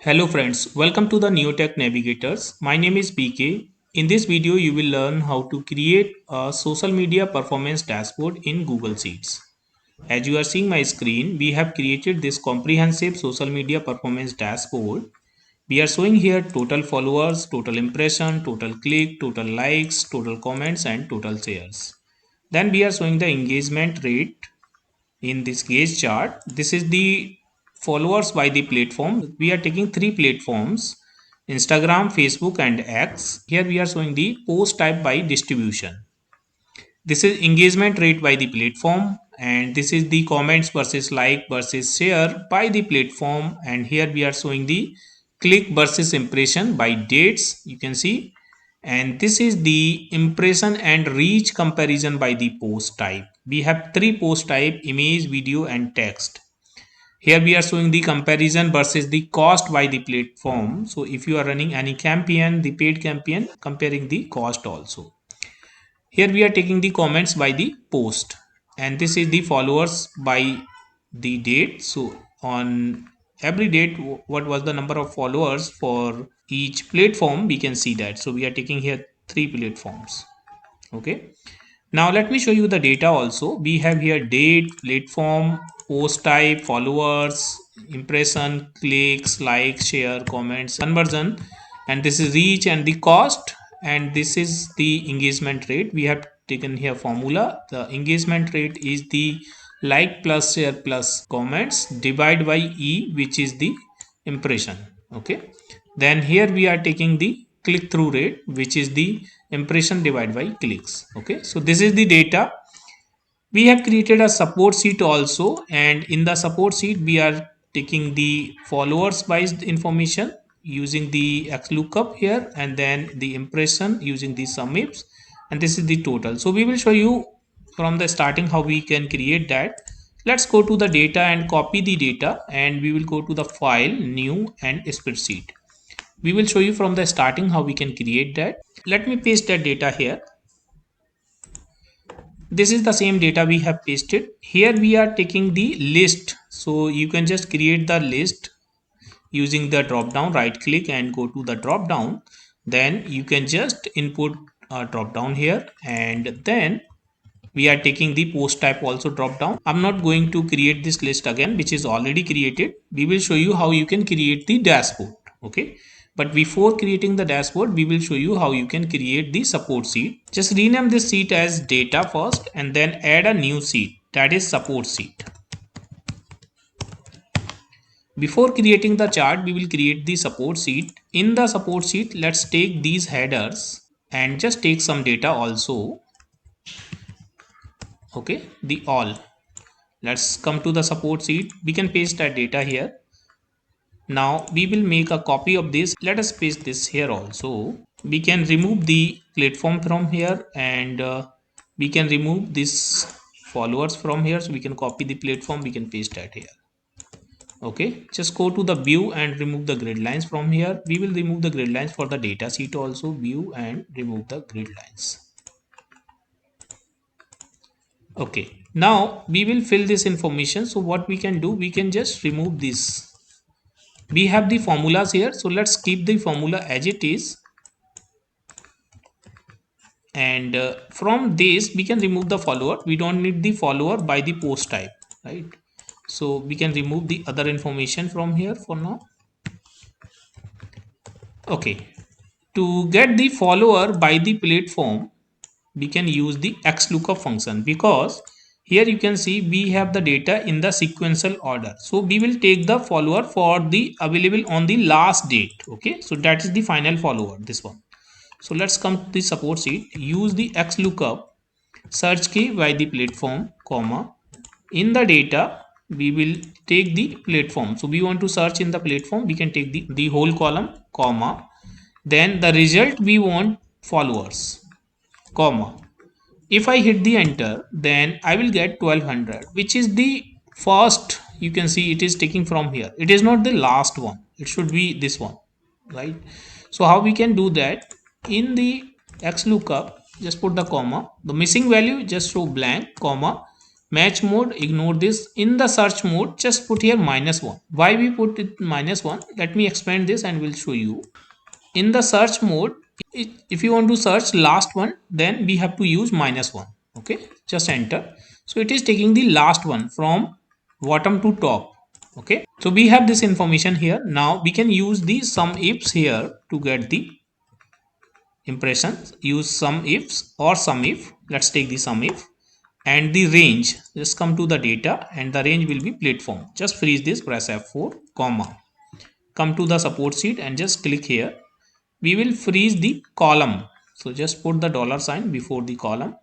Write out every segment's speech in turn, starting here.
Hello friends, welcome to the Neotech Navigators. My name is BK. In this video, you will learn how to create a social media performance dashboard in Google Sheets. As you are seeing my screen, we have created this comprehensive social media performance dashboard. We are showing here total followers, total impression, total click, total likes, total comments and total shares. Then we are showing the engagement rate in this gauge chart. This is the followers by the platform. We are taking three platforms: Instagram, Facebook and X. Here we are showing the post type by distribution. This is engagement rate by the platform, and this is the comments versus like versus share by the platform, and here we are showing the click versus impression by dates, you can see. And this is the impression and reach comparison by the post type. We have three post type: image, video and text. Here we are showing the comparison versus the cost by the platform. So if you are running any campaign, the paid campaign, comparing the cost also. Here we are taking the comments by the post, and this is the followers by the date. So on every date, what was the number of followers for each platform, we can see that. So we are taking here three platforms. Okay, now let me show you the data also. We have here date, platform, post type, followers, impression, clicks, like, share, comments, conversion, and this is reach and the cost, and this is the engagement rate. We have taken here formula. The engagement rate is the like plus share plus comments divided by E, which is the impression. Okay, then here we are taking the click through rate, which is the impression divided by clicks. Okay, so this is the data. We have created a support sheet also, and in the support sheet we are taking the followers based information using the XLOOKUP here, and then the impression using the sum ifs, and this is the total. So we will show you from the starting how we can create that. Let's go to the data and copy the data, and we will go to the file, new and spreadsheet. We will show you from the starting how we can create that. Let me paste that data here. This is the same data we have pasted. Here we are taking the list, so you can just create the list using the drop down. Right click and go to the drop down, then you can just input a drop down here, and then we are taking the post type also drop down. I'm not going to create this list again, which is already created. We will show you how you can create the dashboard. Okay, but before creating the dashboard, we will show you how you can create the support sheet. Just rename this sheet as data first, and then add a new sheet, that is support sheet. Before creating the chart, we will create the support sheet. In the support sheet, let's take these headers and just take some data also. Okay, the all. Let's come to the support sheet. We can paste that data here. Now we will make a copy of this. Let us paste this here also. We can remove the platform from here, and we can remove this followers from here. So we can copy the platform, we can paste that here. Okay, just go to the view and remove the grid lines from here. We will remove the grid lines for the data sheet also. View and remove the grid lines. Okay, now we will fill this information. So what we can do, we can just remove this. We have the formulas here, so let's keep the formula as it is, and from this we can remove the follower. We don't need the follower by the post type, right? So we can remove the other information from here for now. Okay, to get the follower by the platform, we can use the XLOOKUP function, because here you can see we have the data in the sequential order. So we will take the follower for the available on the last date. Okay, so that is the final follower, this one. So let's come to the support sheet. Use the XLOOKUP search key by the platform, comma. In the data, we will take the platform. So we want to search in the platform, we can take the whole column, comma. Then the result we want followers, comma. If I hit the enter, then I will get 1200, which is the first. You can see it is taking from here. It is not the last one, it should be this one, right? So how we can do that? In the XLOOKUP, just put the comma. The missing value just show blank, comma. Match mode, ignore this. In the search mode, just put here -1. Why we put it -1? Let me expand this and will show you. In the search mode, if you want to search last one, then we have to use -1. Okay, just enter. So it is taking the last one from bottom to top. Okay, so we have this information here. Now we can use the sum ifs here to get the impressions. Use sum ifs or sum if. Let's take the sum if and the range. Just come to the data and the range will be platform. Just freeze this, press F4 comma, come to the support sheet and just click here. We will freeze the column, so just put the dollar sign before the column,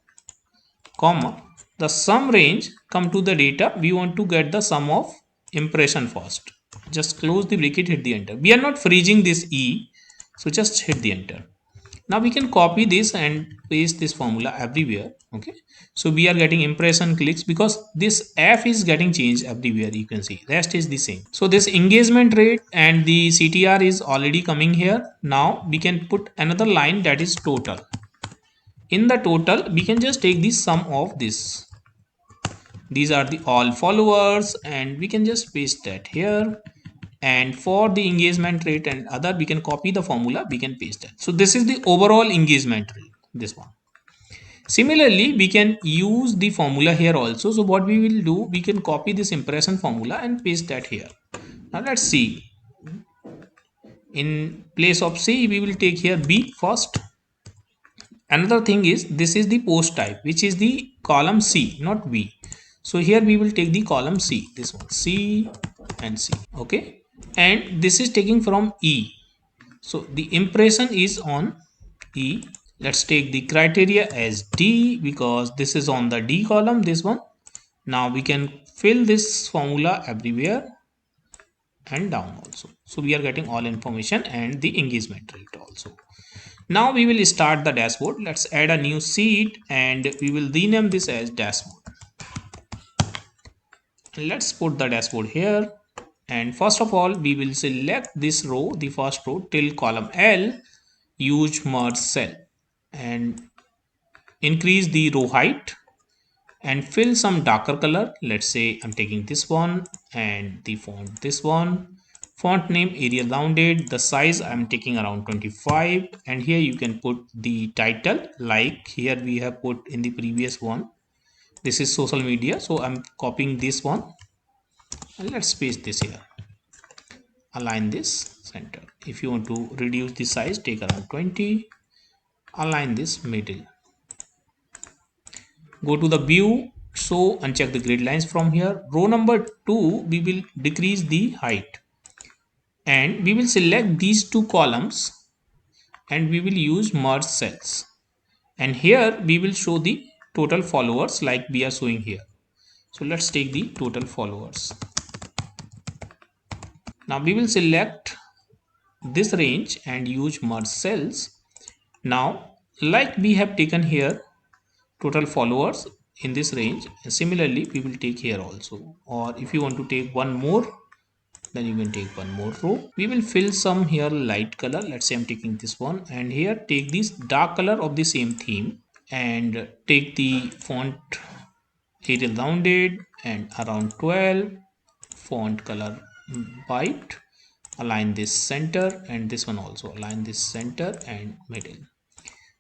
comma, the sum range. Come to the data, we want to get the sum of impression first. Just close the bracket, hit the enter. We are not freezing this e, so just hit the enter. Now we can copy this and paste this formula everywhere. Okay, so we are getting impression clicks because this f is getting changed everywhere. You can see rest is the same. So this engagement rate and the ctr is already coming here. Now we can put another line, that is total. In the total we can just take the sum of this. These are the all followers and we can just paste that here. And for the engagement rate and other, we can copy the formula, we can paste that. So this is the overall engagement rate, this one. Similarly, we can use the formula here also. So what we will do, we can copy this impression formula and paste that here. Now let's see. In place of C, we will take here B first. Another thing is, this is the post type, which is the column C, not B. So here we will take the column C, this one, C and C. Okay, and this is taking from E. So the impression is on E. Let's take the criteria as D because this is on the D column, this one. Now we can fill this formula everywhere and down also. So we are getting all information and the engagement rate also. Now we will start the dashboard. Let's add a new sheet and we will rename this as dashboard. Let's put the dashboard here. And first of all, we will select this row, the first row till column L, use merge cell and increase the row height and fill some darker color. Let's say I'm taking this one and the font this one. Font name Arial rounded. The size I'm taking around 25 and here you can put the title like here we have put in the previous one. This is social media, so I'm copying this one and let's paste this here. Align this center. If you want to reduce the size, take around 20. Align this middle. Go to the view, so uncheck the grid lines from here. Row number 2, we will decrease the height and we will select these two columns and we will use merge cells. And here we will show the total followers like we are showing here. So let's take the total followers. Now we will select this range and use merge cells. Now like we have taken here total followers in this range, and similarly we will take here also, or if you want to take one more then you can take one more row. We will fill some here light color. Let's say I'm taking this one and here take this dark color of the same theme and take the font Arial rounded and around 12, font color white. Align this center and this one also, align this center and middle.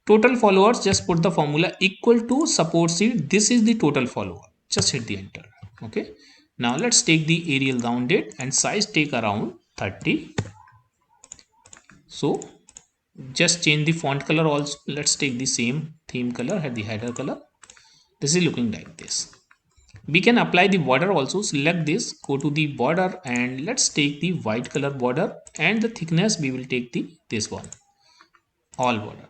Total followers, just put the formula equal to support sheet. This is the total follower. Just hit the enter. Okay. Now let's take the Arial rounded and size take around 30. So just change the font color also. Let's take the same theme color, the header color. This is looking like this. We can apply the border also. Select this, go to the border and let's take the white color border and the thickness we will take the this one, all border.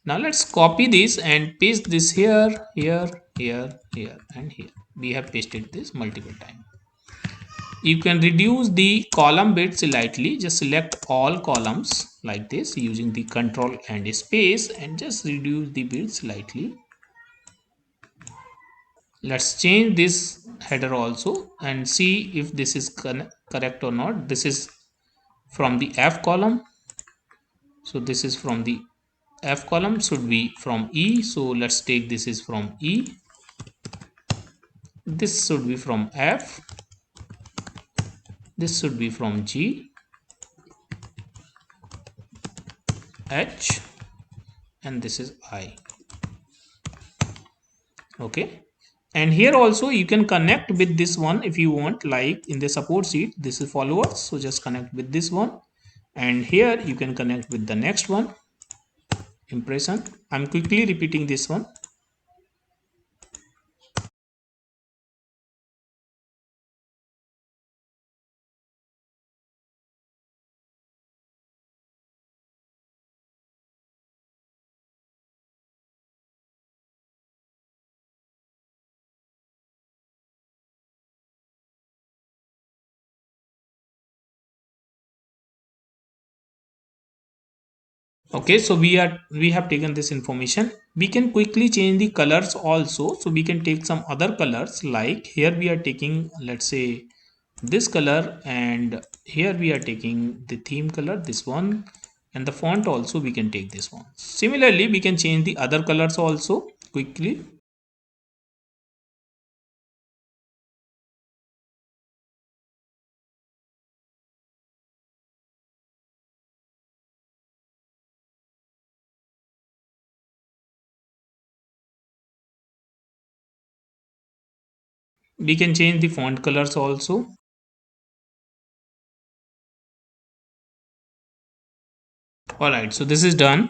Now let's copy this and paste this here, here, here, here and here. We have pasted this multiple times. You can reduce the column width slightly. Just select all columns like this using the control and space and just reduce the width slightly. Let's change this header also and see if this is correct or not. This is from the F column. So this is from the F column, should be from E. So let's take this is from E. This should be from F, this should be from G, H, and this is I. Okay, and here also you can connect with this one if you want, like in the support sheet this is followers, so just connect with this one, and here you can connect with the next one, impression. I'm quickly repeating this one. Okay, so we have taken this information. We can quickly change the colors also, so we can take some other colors, like here we are taking, let's say, this color, and here we are taking the theme color, this one, and the font also we can take this one. Similarly we can change the other colors also quickly. We can change the font colors also. All right, so this is done.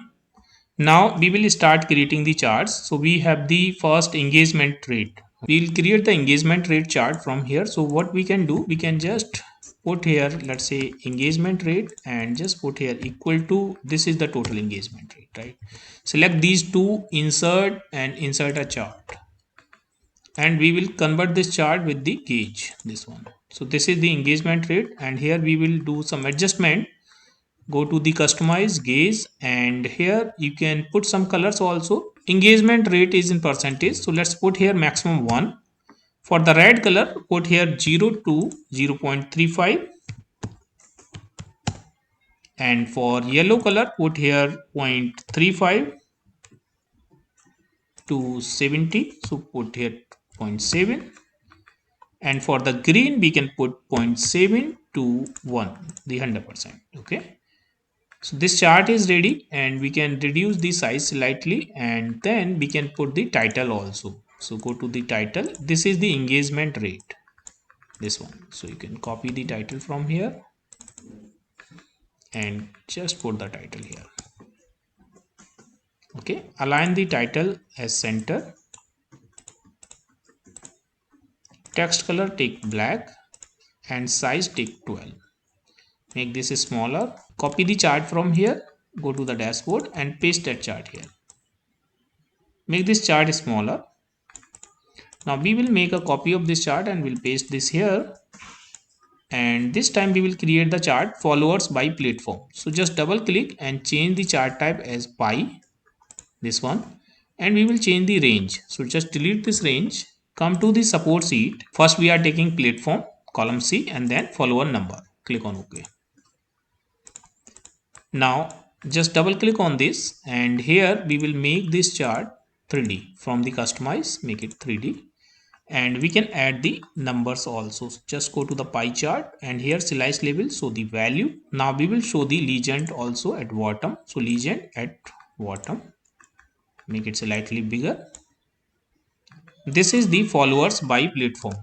Now we will start creating the charts. So we have the first engagement rate. We'll create the engagement rate chart from here. So what we can do, we can just put here, let's say, engagement rate, and just put here equal to, this is the total engagement rate, right? Select these two, insert, and insert a chart, and we will convert this chart with the gauge, this one. So this is the engagement rate, and here we will do some adjustment. Go to the customize gauge, and here you can put some colors also. Engagement rate is in percentage, so let's put here maximum 1. For the red color, put here 0 to 0.35, and for yellow color, put here 0.35 to 70, so put here 0.7, and for the green we can put 0.7 to 1, the 100%. Okay, so this chart is ready, and we can reduce the size slightly, and then we can put the title also. So go to the title, this is the engagement rate, this one. So you can copy the title from here and just put the title here. Okay, align the title as center, text color take black, and size take 12. Make this smaller. Copy the chart from here, go to the dashboard and paste that chart here. Make this chart smaller. Now we will make a copy of this chart and we'll paste this here, and this time we will create the chart followers by platform. So just double click and change the chart type as pie, this one, and we will change the range. So just delete this range, come to the support sheet. First we are taking platform, column C, and then follower number. Click on OK. Now just double click on this, and here we will make this chart 3D. From the customize, make it 3D, and we can add the numbers also. So just go to the pie chart, and here slice label, so the value. Now we will show the legend also at bottom. So legend at bottom, make it slightly bigger. This is the followers by platform.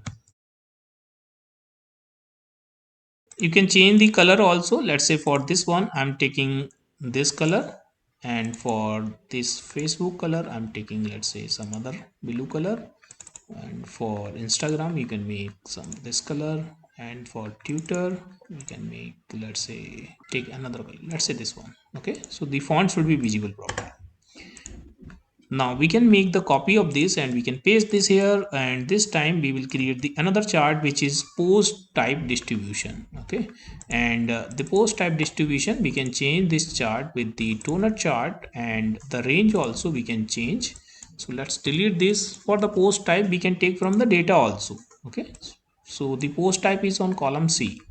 You can change the color also. Let's say for this one I'm taking this color, and for this Facebook color I'm taking, let's say, some other blue color, and for Instagram you can make some this color, and for Twitter you can make, let's say, take another color, let's say this one. Okay, so the font should be visible properly. Now we can make the copy of this and we can paste this here, and this time we will create the another chart which is post type distribution. Okay, and the post type distribution, we can change this chart with the donut chart, and the range also we can change. So let's delete this. For the post type we can take from the data also. Okay, so the post type is on column C.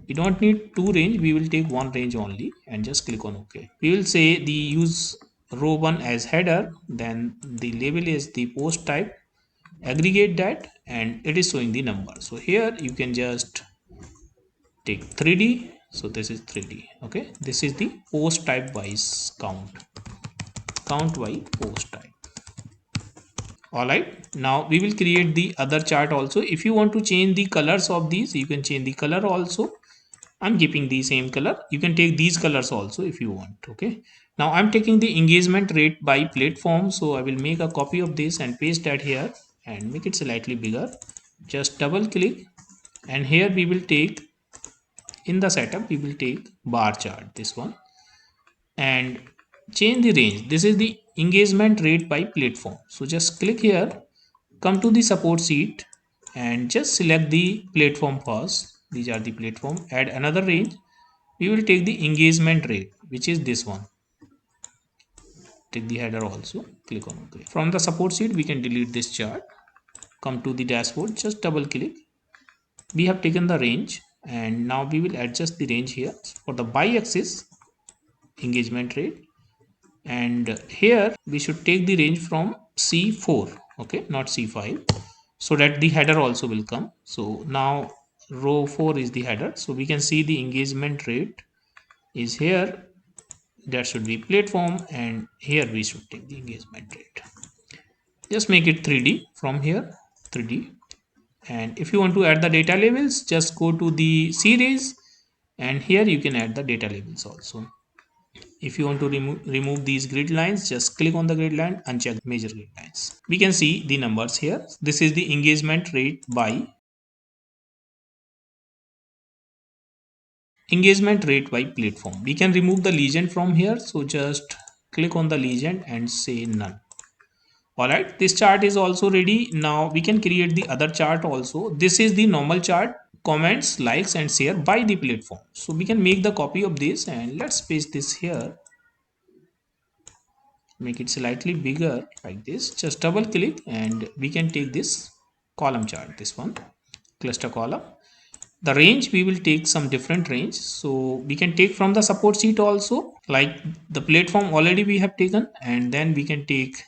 We don't need two range, we will take one range only, and just click on OK. We will say the use row 1 as header, then the label is the post type, aggregate that, and it is showing the number. So here you can just take 3D. So this is 3D. Okay, this is the post type wise count by post type. All right, now we will create the other chart also. If you want to change the colors of these, you can change the color also. I'm keeping the same color. You can take these colors also if you want. Okay, now I'm taking the engagement rate by platform, so I will make a copy of this and paste that here and make it slightly bigger. Just double click, and here we will take, in the setup we will take bar chart, this one, and change the range. This is the engagement rate by platform. So just click here, come to the support sheet, and just select the platform first. These are the platform. Add another range. We will take the engagement rate, which is this one. Take the header also. Click on OK. From the support sheet, we can delete this chart. Come to the dashboard. Just double click. We have taken the range, and now we will adjust the range here for the y-axis engagement rate, and here we should take the range from C4, okay, not C5, so that the header also will come. So now row 4 is the header, so we can see the engagement rate is here. That should be platform, and here we should take the engagement rate. Just make it 3D from here, 3D. And if you want to add the data labels, just go to the series, and here you can add the data labels also. If you want to remove these grid lines, just click on the grid line, uncheck major grid lines. We can see the numbers here. This is the engagement rate by platform. We can remove the legend from here, so just click on the legend and say none. Alright, this chart is also ready. Now we can create the other chart also. This is the normal chart, comments, likes and share by the platform. So we can make the copy of this, and let's paste this here. Make it slightly bigger like this. Just double click, and we can take this column chart, this one, cluster column. The range, we will take some different range, so we can take from the support sheet also, like the platform already we have taken, and then we can take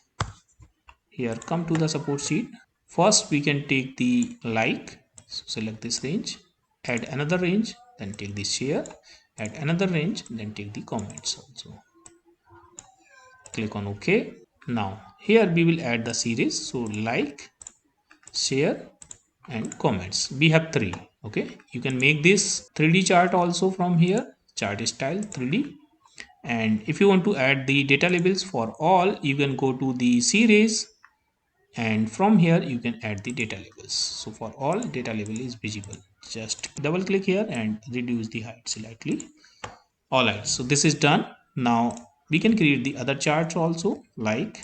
here. Come to the support sheet. First we can take the like, so select this range, add another range, then take the share, add another range, then take the comments also. Click on OK. Now here we will add the series, so like, share and comments. We have 3. Okay, you can make this 3D chart also from here, chart style 3D. And if you want to add the data labels for all, you can go to the series, and from here you can add the data labels. So for all, data label is visible. Just double click here and reduce the height slightly. Alright, so this is done. Now we can create the other charts also, like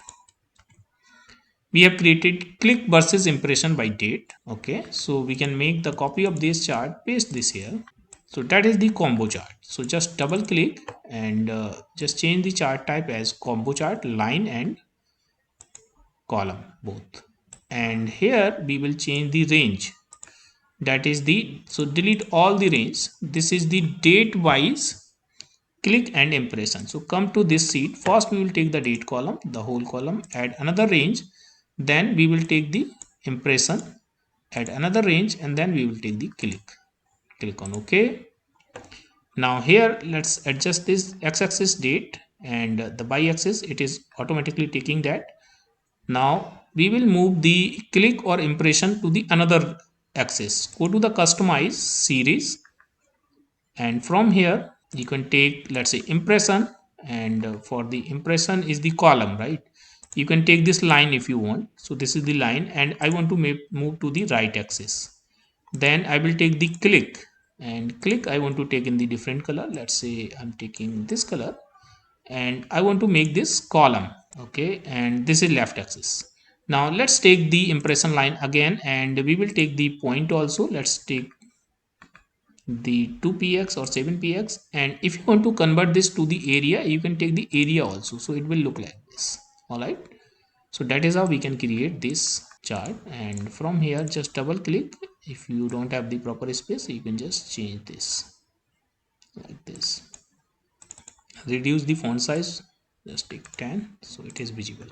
we have created click versus impression by date. Okay, so we can make the copy of this chart, paste this here. So that is the combo chart. So just double click and just change the chart type as combo chart, line and column both. And here we will change the range. That is the, so delete all the range. This is the date wise click and impression. So come to this sheet. First we will take the date column, the whole column, add another range. Then we will take the impression, add another range, and then we will take the click. Click on OK. Now here let's adjust this x-axis date, and the y-axis it is automatically taking that. Now we will move the click or impression to the another axis. Go to the customize series, and from here you can take, let's say, impression, and for the impression is the column, right? You can take this line if you want. So this is the line, and I want to move to the right axis. Then I will take the click, and click I want to take in the different color. Let's say I'm taking this color, and I want to make this column. Okay, and this is left axis. Now let's take the impression line again, and we will take the point also. Let's take the 2px or 7px, and if you want to convert this to the area, you can take the area also, so it will look like this. All right, so that is how we can create this chart. And from here just double click. If you don't have the proper space, you can just change this like this. Reduce the font size, just take 10 so it is visible.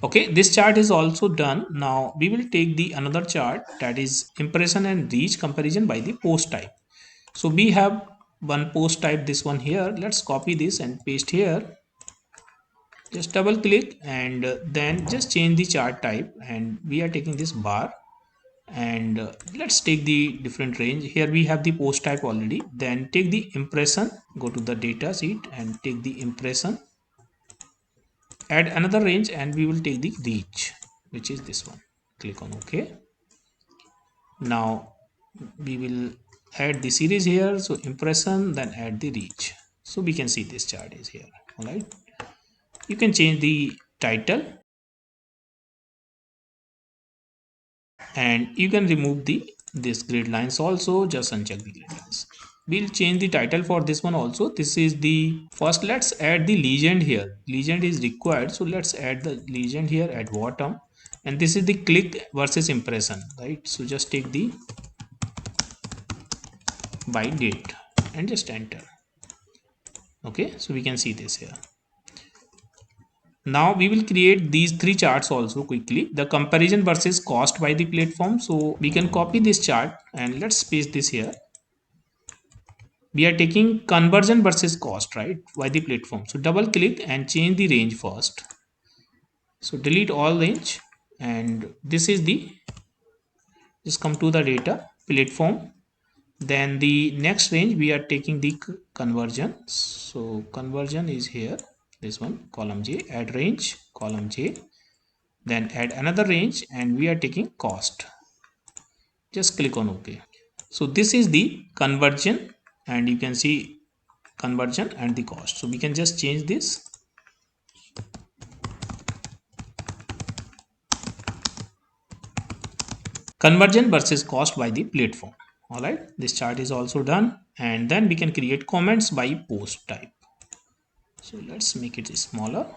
Okay, this chart is also done. Now we will take the another chart, that is impression and reach comparison by the post type. So we have one post type, this one here. Let's copy this and paste here. Just double click and then just change the chart type, and we are taking this bar, and let's take the different range. Here we have the post type already. Then take the impression, go to the data sheet and take the impression, add another range, and we will take the reach, which is this one. Click on OK. Now we will add the series here, so impression, then add the reach. So we can see this chart is here. All right, you can change the title, and you can remove the this grid lines also. Just uncheck the grid lines. We'll change the title for this one also. This is the first. Let's add the legend here. Legend is required, so let's add the legend here at bottom, and this is the click versus impression, right? So just take the by date and just enter. Okay, so we can see this here. Now we will create these three charts also quickly. The comparison versus cost by the platform. So we can copy this chart and let's paste this here. We are taking conversion versus cost, right, by the platform. So double click and change the range first. So delete all range, and this is the, just come to the data platform. Then the next range we are taking the conversion. So conversion is here, this one, column J, add range, column J, then add another range, and we are taking cost. Just click on OK. So this is the conversion, and you can see conversion and the cost. So we can just change this. Conversion versus cost by the platform. All right, this chart is also done, and then we can create comments by post type. So let's make it smaller,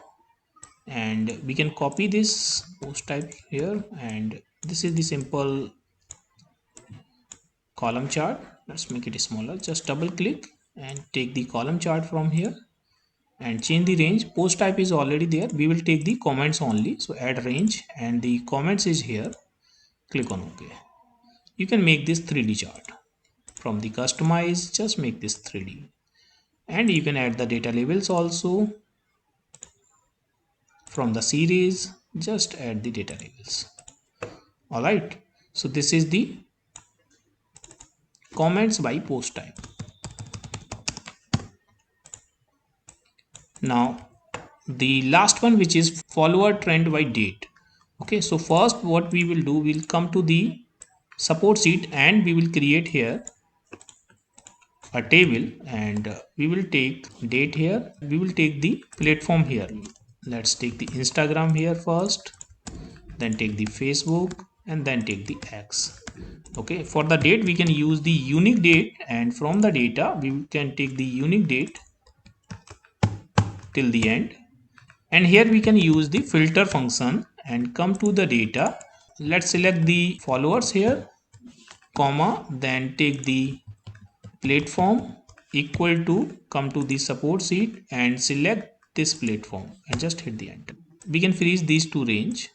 and we can copy this post type here, and this is the simple column chart. Let's make it smaller. Just double click and take the column chart from here and change the range. Post type is already there. We will take the comments only. So add range, and the comments is here. Click on OK. You can make this 3D chart. From the customize, just make this 3D, and you can add the data labels also. From the series, just add the data labels. All right, so this is the comments by post type. Now the last one, which is follower trend by date. Okay, so first what we will do, we'll come to the support sheet and we will create here a table, and we will take date here. We will take the platform here. Let's take the Instagram here first, then take the Facebook, and then take the X. Okay, for the date we can use the unique date, and from the data we can take the unique date till the end, and here we can use the filter function and come to the data. Let's select the followers here, comma, then take the platform equal to, come to the support sheet and select this platform and just hit the enter. We can freeze these two range,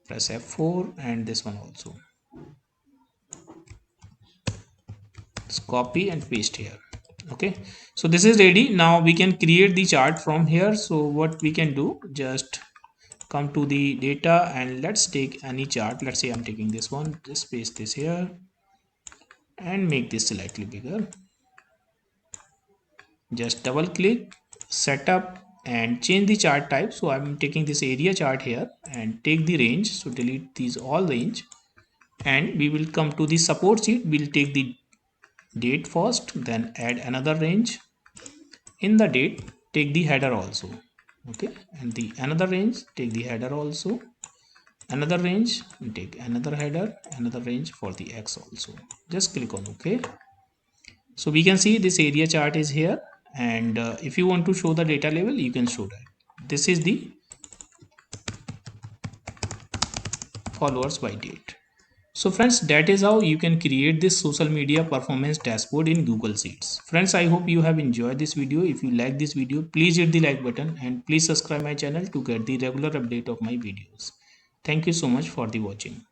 press F4, and this one also. Let's copy and paste here. Okay, so this is ready. Now we can create the chart from here. So what we can do, just come to the data and let's take any chart. Let's say I'm taking this one, just paste this here and make this slightly bigger. Just double click, setup, and change the chart type. So I'm taking this area chart here and take the range. So delete these all range, and we will come to the support sheet. We'll take the date first, then add another range. In the date, take the header also. Okay, and the another range, take the header also. Another range, take another header, another range for the X also. Just click on OK. So we can see this area chart is here, and if you want to show the data level, you can show that. This is the followers by date. So friends, that is how you can create this social media performance dashboard in Google Sheets. Friends, I hope you have enjoyed this video. If you like this video, please hit the like button and please subscribe my channel to get the regular update of my videos. Thank you so much for the watching.